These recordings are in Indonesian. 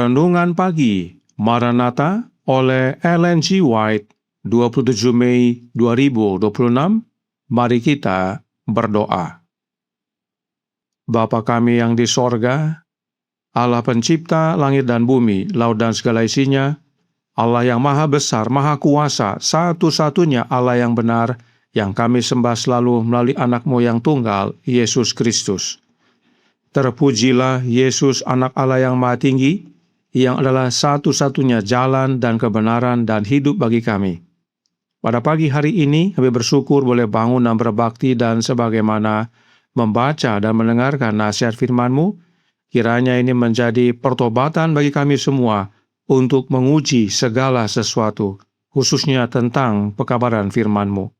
Renungan Pagi Maranatha oleh Ellen G. White, 27 Mei 2026. Mari kita berdoa. Bapa kami yang di sorga, Allah pencipta langit dan bumi, laut dan segala isinya, Allah yang maha besar, maha kuasa, satu-satunya Allah yang benar, yang kami sembah selalu melalui anak-Mu yang tunggal, Yesus Kristus. Terpujilah Yesus, anak Allah yang maha tinggi, yang adalah satu-satunya jalan dan kebenaran dan hidup bagi kami. Pada pagi hari ini, kami bersyukur boleh bangun dan berbakti dan sebagaimana membaca dan mendengarkan nasihat firman-Mu, kiranya ini menjadi pertobatan bagi kami semua untuk menguji segala sesuatu, khususnya tentang pekabaran firman-Mu.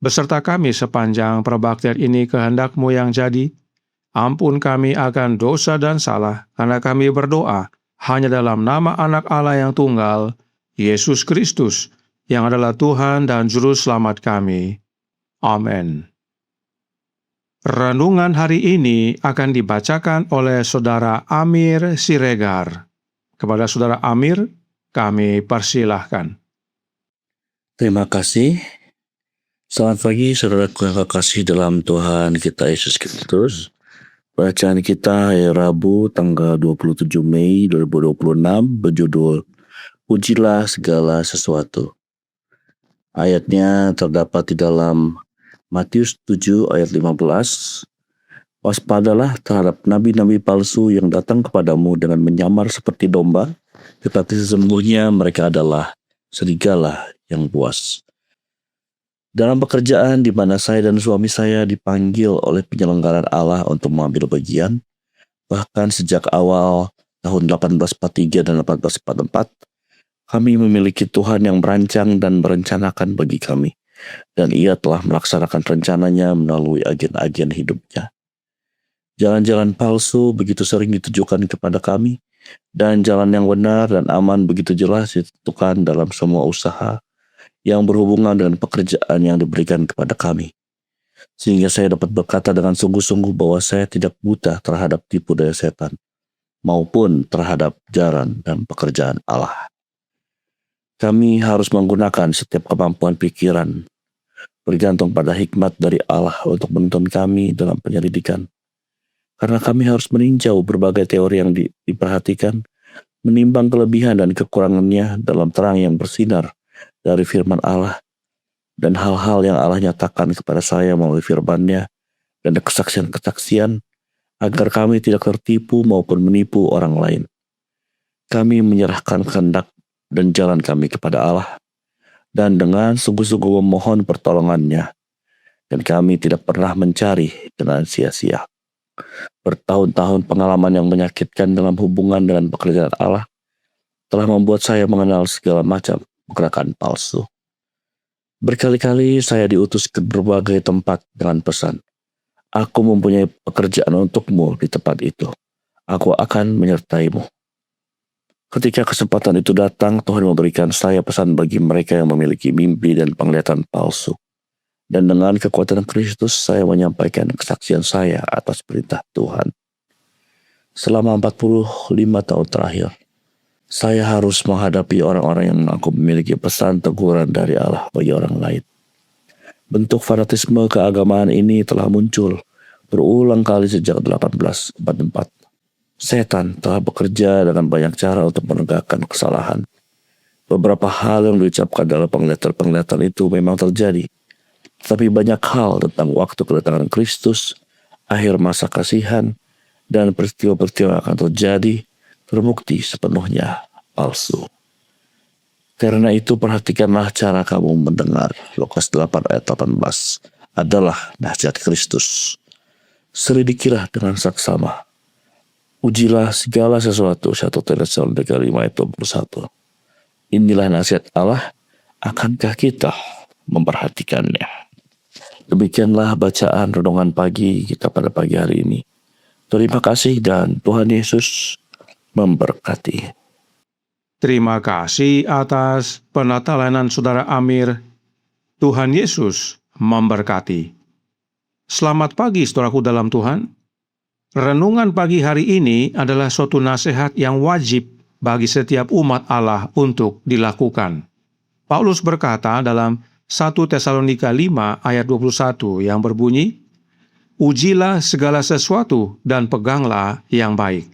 Beserta kami sepanjang perbaktian ini kehendak-Mu yang jadi, ampun kami akan dosa dan salah, karena kami berdoa hanya dalam nama anak Allah yang tunggal, Yesus Kristus, yang adalah Tuhan dan Juru Selamat kami. Amin. Renungan hari ini akan dibacakan oleh Saudara Amir Siregar. Kepada Saudara Amir, kami persilahkan. Terima kasih. Selamat pagi saudaraku yang kekasih dalam Tuhan kita Yesus Kristus. Bacaan kita hari Rabu tanggal 27 Mei 2026 berjudul Ujilah segala sesuatu. Ayatnya terdapat di dalam Matius 7 ayat 15. Waspadalah terhadap nabi-nabi palsu yang datang kepadamu dengan menyamar seperti domba, tetapi sesungguhnya mereka adalah serigala yang buas. Dalam pekerjaan di mana saya dan suami saya dipanggil oleh penyelenggaraan Allah untuk mengambil bagian, bahkan sejak awal tahun 1843 dan 1844, kami memiliki Tuhan yang merancang dan merencanakan bagi kami, dan Ia telah melaksanakan rencananya melalui agen-agen hidupnya. Jalan-jalan palsu begitu sering ditujukan kepada kami, dan jalan yang benar dan aman begitu jelas ditentukan dalam semua usaha yang berhubungan dengan pekerjaan yang diberikan kepada kami. Sehingga saya dapat berkata dengan sungguh-sungguh bahwa saya tidak buta terhadap tipu daya setan, maupun terhadap jalan dan pekerjaan Allah. Kami harus menggunakan setiap kemampuan pikiran, bergantung pada hikmat dari Allah untuk menuntun kami dalam penyelidikan. Karena kami harus meninjau berbagai teori yang diperhatikan, menimbang kelebihan dan kekurangannya dalam terang yang bersinar dari firman Allah, dan hal-hal yang Allah nyatakan kepada saya melalui firman-Nya, dan kesaksian-kesaksian, agar kami tidak tertipu maupun menipu orang lain. Kami menyerahkan kehendak dan jalan kami kepada Allah, dan dengan sungguh-sungguh memohon pertolongan-Nya, dan kami tidak pernah mencari dengan sia-sia. Bertahun-tahun pengalaman yang menyakitkan dalam hubungan dengan pekerjaan Allah telah membuat saya mengenal segala macam gerakan palsu. Berkali-kali saya diutus ke berbagai tempat dengan pesan, "Aku mempunyai pekerjaan untukmu di tempat itu. Aku akan menyertaimu." Ketika kesempatan itu datang, Tuhan memberikan saya pesan bagi mereka yang memiliki mimpi dan penglihatan palsu. Dan dengan kekuatan Kristus, saya menyampaikan kesaksian saya atas perintah Tuhan. Selama 45 tahun terakhir, saya harus menghadapi orang-orang yang mengaku memiliki pesan teguran dari Allah bagi orang lain. Bentuk fanatisme keagamaan ini telah muncul berulang kali sejak 1844. Setan telah bekerja dengan banyak cara untuk menegakkan kesalahan. Beberapa hal yang diucapkan dalam penglihatan itu memang terjadi. Tetapi banyak hal tentang waktu kedatangan Kristus, akhir masa kasihan, dan peristiwa-peristiwa yang akan terjadi terbukti sepenuhnya palsu. Karena itu perhatikanlah cara kamu mendengar. Lukas 8 ayat 18 adalah nasihat Kristus. Selidikilah dengan saksama. Ujilah segala sesuatu. 1 Tesalonika 5 ayat 21. Inilah nasihat Allah. Akankah kita memperhatikannya? Demikianlah bacaan renungan pagi kita pada pagi hari ini. Terima kasih dan Tuhan Yesus memberkati. Terima kasih atas penatelanan Saudara Amir. Tuhan Yesus memberkati. Selamat pagi saudaraku dalam Tuhan. Renungan pagi hari ini adalah suatu nasihat yang wajib bagi setiap umat Allah untuk dilakukan. Paulus berkata dalam 1 Tesalonika 5 ayat 21 yang berbunyi, "Ujilah segala sesuatu dan peganglah yang baik."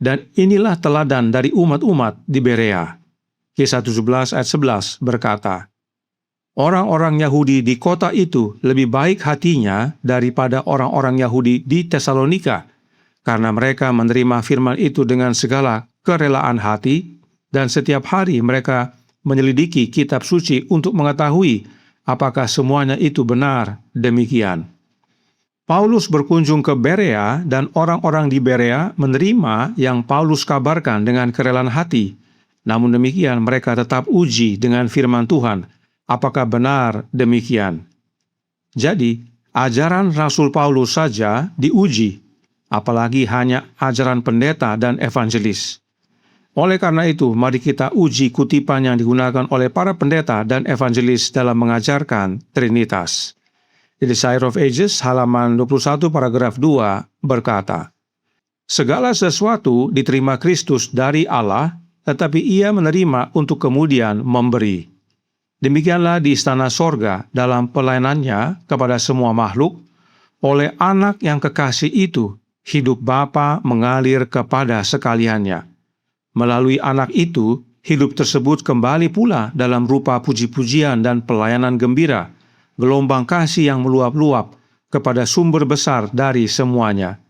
Dan inilah teladan dari umat-umat di Berea. Kisah 17 ayat 11 berkata, "Orang-orang Yahudi di kota itu lebih baik hatinya daripada orang-orang Yahudi di Tesalonika, karena mereka menerima firman itu dengan segala kerelaan hati, dan setiap hari mereka menyelidiki kitab suci untuk mengetahui apakah semuanya itu benar demikian." Paulus berkunjung ke Berea dan orang-orang di Berea menerima yang Paulus kabarkan dengan kerelaan hati. Namun demikian mereka tetap uji dengan firman Tuhan, apakah benar demikian. Jadi, ajaran Rasul Paulus saja diuji, apalagi hanya ajaran pendeta dan evangelis. Oleh karena itu, mari kita uji kutipan yang digunakan oleh para pendeta dan evangelis dalam mengajarkan Trinitas. The Desire of Ages, halaman 21 paragraf 2 berkata, "Segala sesuatu diterima Kristus dari Allah, tetapi ia menerima untuk kemudian memberi. Demikianlah di istana sorga dalam pelayanannya kepada semua makhluk, oleh anak yang kekasih itu, hidup Bapa mengalir kepada sekaliannya. Melalui anak itu, hidup tersebut kembali pula dalam rupa puji-pujian dan pelayanan gembira, gelombang kasih yang meluap-luap kepada sumber besar dari semuanya.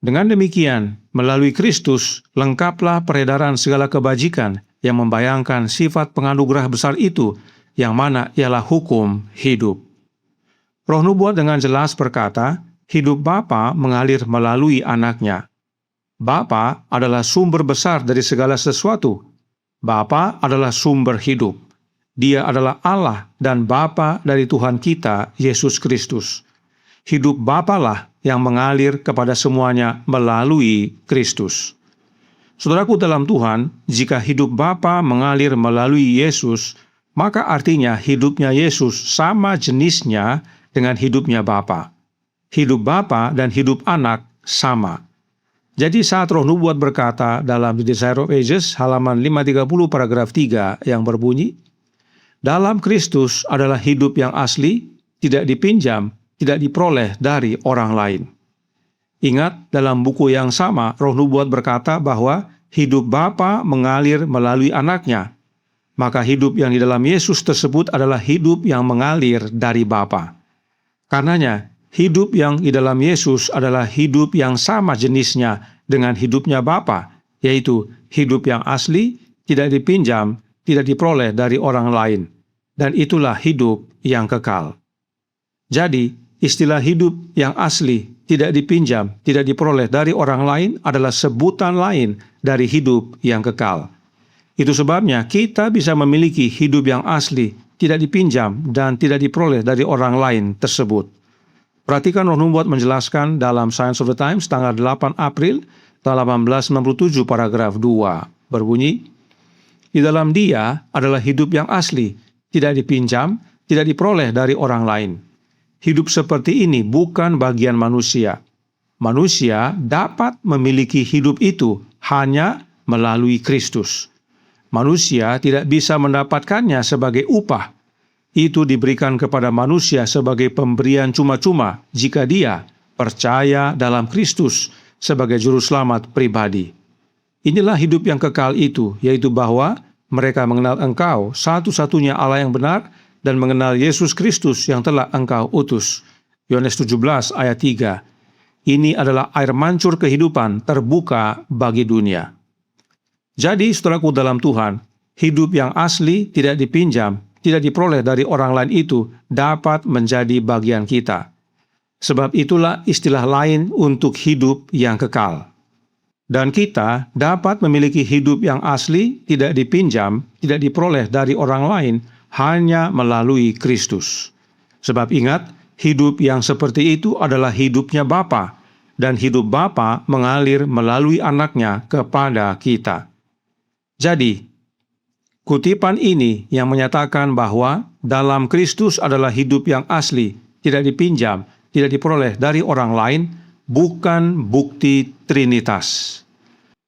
Dengan demikian, melalui Kristus, lengkaplah peredaran segala kebajikan yang membayangkan sifat penganugerah besar itu, yang mana ialah hukum hidup." Roh Nubuat dengan jelas berkata, hidup Bapa mengalir melalui anaknya. Bapa adalah sumber besar dari segala sesuatu. Bapa adalah sumber hidup. Dia adalah Allah dan Bapa dari Tuhan kita, Yesus Kristus. Hidup Bapalah yang mengalir kepada semuanya melalui Kristus. Saudaraku dalam Tuhan, jika hidup Bapa mengalir melalui Yesus, maka artinya hidupnya Yesus sama jenisnya dengan hidupnya Bapa. Hidup Bapa dan hidup anak sama. Jadi saat Roh Nubuat berkata dalam The Desire of Ages, halaman 530 paragraf 3 yang berbunyi, "Dalam Kristus adalah hidup yang asli, tidak dipinjam, tidak diperoleh dari orang lain." Ingat, dalam buku yang sama, Roh Nubuat berkata bahwa hidup Bapa mengalir melalui anaknya. Maka hidup yang di dalam Yesus tersebut adalah hidup yang mengalir dari Bapa. Karenanya, hidup yang di dalam Yesus adalah hidup yang sama jenisnya dengan hidupnya Bapa, yaitu hidup yang asli, tidak dipinjam, tidak diperoleh dari orang lain. Dan itulah hidup yang kekal. Jadi, istilah hidup yang asli, tidak dipinjam, tidak diperoleh dari orang lain adalah sebutan lain dari hidup yang kekal. Itu sebabnya kita bisa memiliki hidup yang asli, tidak dipinjam, dan tidak diperoleh dari orang lain tersebut. Perhatikan Roh Nubuat menjelaskan dalam Science of the Times tanggal 8 April tahun 1897 paragraf 2 berbunyi, "Di dalam Dia adalah hidup yang asli, tidak dipinjam, tidak diperoleh dari orang lain. Hidup seperti ini bukan bagian manusia. Manusia dapat memiliki hidup itu hanya melalui Kristus. Manusia tidak bisa mendapatkannya sebagai upah. Itu diberikan kepada manusia sebagai pemberian cuma-cuma jika dia percaya dalam Kristus sebagai juru selamat pribadi. Inilah hidup yang kekal itu, yaitu bahwa mereka mengenal Engkau, satu-satunya Allah yang benar, dan mengenal Yesus Kristus yang telah Engkau utus." Yohanes 17 ayat 3. Ini adalah air mancur kehidupan terbuka bagi dunia. Jadi, saudaraku dalam Tuhan, hidup yang asli, tidak dipinjam, tidak diperoleh dari orang lain itu dapat menjadi bagian kita. Sebab itulah istilah lain untuk hidup yang kekal. Dan kita dapat memiliki hidup yang asli, tidak dipinjam, tidak diperoleh dari orang lain, hanya melalui Kristus. Sebab ingat, hidup yang seperti itu adalah hidupnya Bapa, dan hidup Bapa mengalir melalui anaknya kepada kita. Jadi, kutipan ini yang menyatakan bahwa dalam Kristus adalah hidup yang asli, tidak dipinjam, tidak diperoleh dari orang lain, bukan bukti Trinitas.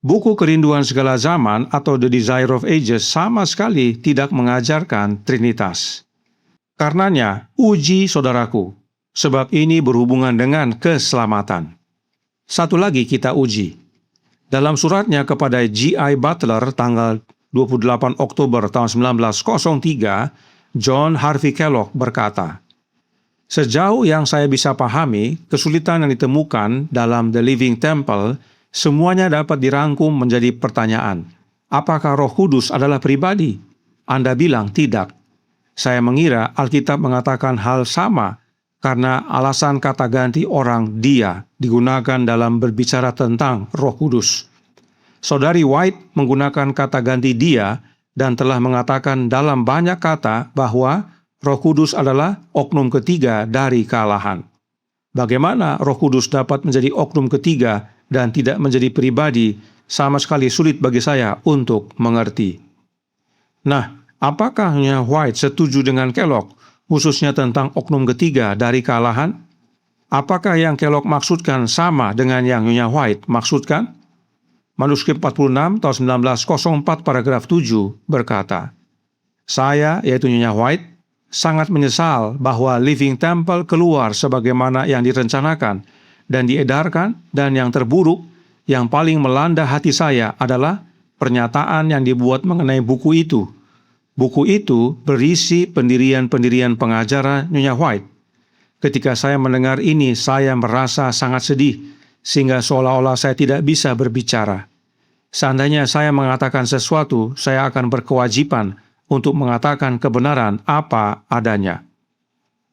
Buku Kerinduan Segala Zaman atau The Desire of Ages sama sekali tidak mengajarkan Trinitas. Karenanya, uji saudaraku, sebab ini berhubungan dengan keselamatan. Satu lagi kita uji. Dalam suratnya kepada G.I. Butler tanggal 28 Oktober tahun 1903, John Harvey Kellogg berkata, "Sejauh yang saya bisa pahami, kesulitan yang ditemukan dalam The Living Temple semuanya dapat dirangkum menjadi pertanyaan. Apakah Roh Kudus adalah pribadi? Anda bilang tidak. Saya mengira Alkitab mengatakan hal sama karena alasan kata ganti orang dia digunakan dalam berbicara tentang Roh Kudus. Saudari White menggunakan kata ganti dia dan telah mengatakan dalam banyak kata bahwa Roh Kudus adalah oknum ketiga dari kealahan. Bagaimana Roh Kudus dapat menjadi oknum ketiga dan tidak menjadi pribadi, sama sekali sulit bagi saya untuk mengerti." Nah, apakah Nyonya White setuju dengan Kellogg, khususnya tentang oknum ketiga dari kealahan? Apakah yang Kellogg maksudkan sama dengan yang Nyonya White maksudkan? Manuskrip 46 tahun 1904 paragraf 7 berkata, "Saya, yaitu Nyonya White, sangat menyesal bahwa Living Temple keluar sebagaimana yang direncanakan dan diedarkan, dan yang terburuk, yang paling melanda hati saya adalah pernyataan yang dibuat mengenai buku itu. Buku itu berisi pendirian-pendirian pengajaran Nyonya White. Ketika saya mendengar ini, saya merasa sangat sedih, sehingga seolah-olah saya tidak bisa berbicara. Seandainya saya mengatakan sesuatu, saya akan berkewajiban untuk mengatakan kebenaran apa adanya."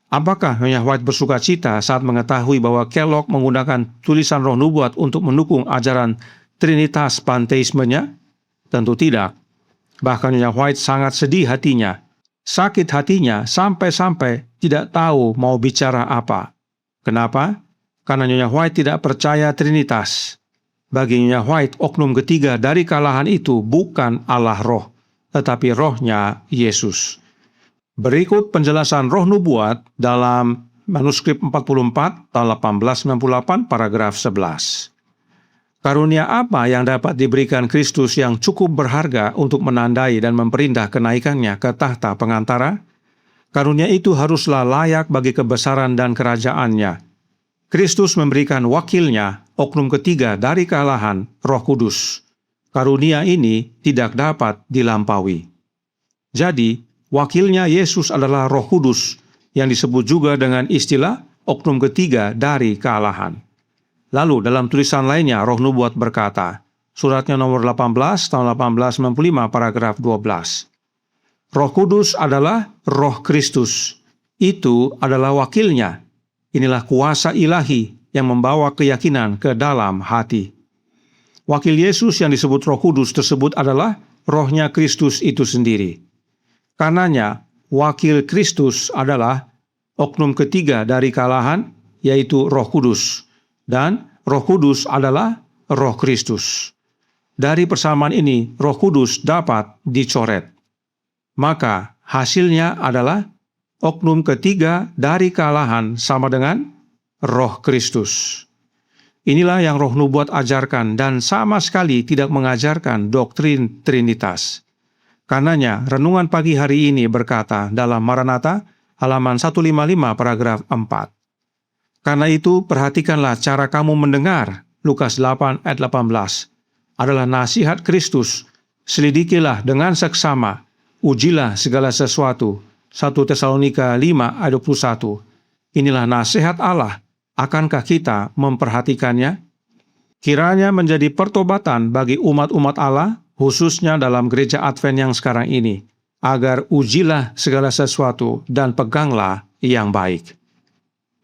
Apakah Nyonya White bersuka cita saat mengetahui bahwa Kellogg menggunakan tulisan Roh Nubuat untuk mendukung ajaran Trinitas panteismenya? Tentu tidak. Bahkan Nyonya White sangat sedih hatinya, sakit hatinya sampai-sampai tidak tahu mau bicara apa. Kenapa? Karena Nyonya White tidak percaya Trinitas. Bagi Nyonya White, oknum ketiga dari kealahan itu bukan Allah Roh, tetapi Rohnya Yesus. Berikut penjelasan Roh Nubuat dalam manuskrip 44 tahun 1898 paragraf 11. Karunia apa yang dapat diberikan Kristus yang cukup berharga untuk menandai dan memperindah kenaikannya ke tahta pengantara? Karunia itu haruslah layak bagi kebesaran dan kerajaannya. Kristus memberikan wakilnya, oknum ketiga dari kealahan, Roh Kudus. Karunia ini tidak dapat dilampaui. Jadi, wakilnya Yesus adalah Roh Kudus, yang disebut juga dengan istilah oknum ketiga dari kealahan. Lalu dalam tulisan lainnya, Roh Nubuat berkata, suratnya nomor 18 tahun 1895 paragraf 12. Roh Kudus adalah Roh Kristus. Itu adalah wakilnya. Inilah kuasa ilahi yang membawa keyakinan ke dalam hati. Wakil Yesus yang disebut Roh Kudus tersebut adalah Rohnya Kristus itu sendiri. Karenanya, wakil Kristus adalah oknum ketiga dari kealahan, yaitu Roh Kudus. Dan Roh Kudus adalah Roh Kristus. Dari persamaan ini, Roh Kudus dapat dicoret. Maka hasilnya adalah oknum ketiga dari kealahan sama dengan Roh Kristus. Inilah yang Roh Nubuat ajarkan dan sama sekali tidak mengajarkan doktrin Trinitas. Karenanya, renungan pagi hari ini berkata dalam Maranatha, halaman 155 paragraf 4. Karena itu, perhatikanlah cara kamu mendengar, Lukas 8 ayat 18, adalah nasihat Kristus. Selidikilah dengan seksama, ujilah segala sesuatu. 1 Tesalonika 5 ayat 21. Inilah nasihat Allah. Akankah kita memperhatikannya? Kiranya menjadi pertobatan bagi umat-umat Allah, khususnya dalam gereja Advent yang sekarang ini, agar ujilah segala sesuatu dan peganglah yang baik.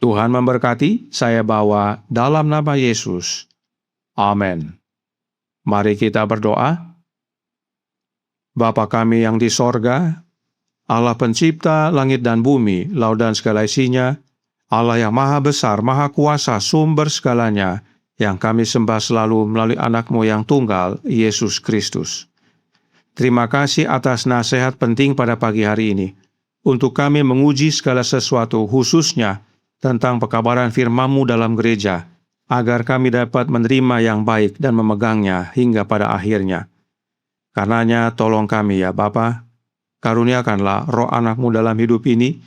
Tuhan memberkati, saya bawa dalam nama Yesus. Amin. Mari kita berdoa. Bapa kami yang di sorga, Allah pencipta langit dan bumi, laut dan segala isinya, Allah yang maha besar, maha kuasa, sumber segalanya, yang kami sembah selalu melalui anak-Mu yang tunggal, Yesus Kristus. Terima kasih atas nasihat penting pada pagi hari ini, untuk kami menguji segala sesuatu, khususnya tentang pekabaran firman-Mu dalam gereja, agar kami dapat menerima yang baik dan memegangnya hingga pada akhirnya. Karenanya tolong kami ya Bapa, karuniakanlah roh anak-Mu dalam hidup ini,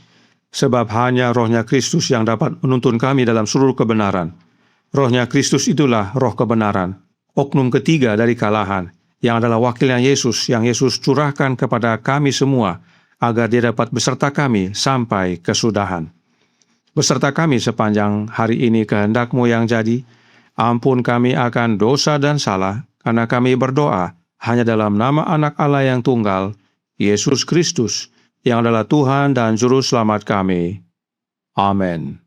sebab hanya rohnya Kristus yang dapat menuntun kami dalam seluruh kebenaran. Rohnya Kristus itulah roh kebenaran, oknum ketiga dari kalahan, yang adalah wakilnya Yesus yang Yesus curahkan kepada kami semua, agar Dia dapat beserta kami sampai kesudahan. Beserta kami sepanjang hari ini kehendak-Mu yang jadi, ampun kami akan dosa dan salah, karena kami berdoa hanya dalam nama Anak Allah yang tunggal, Yesus Kristus, yang adalah Tuhan dan Juru Selamat kami. Amin.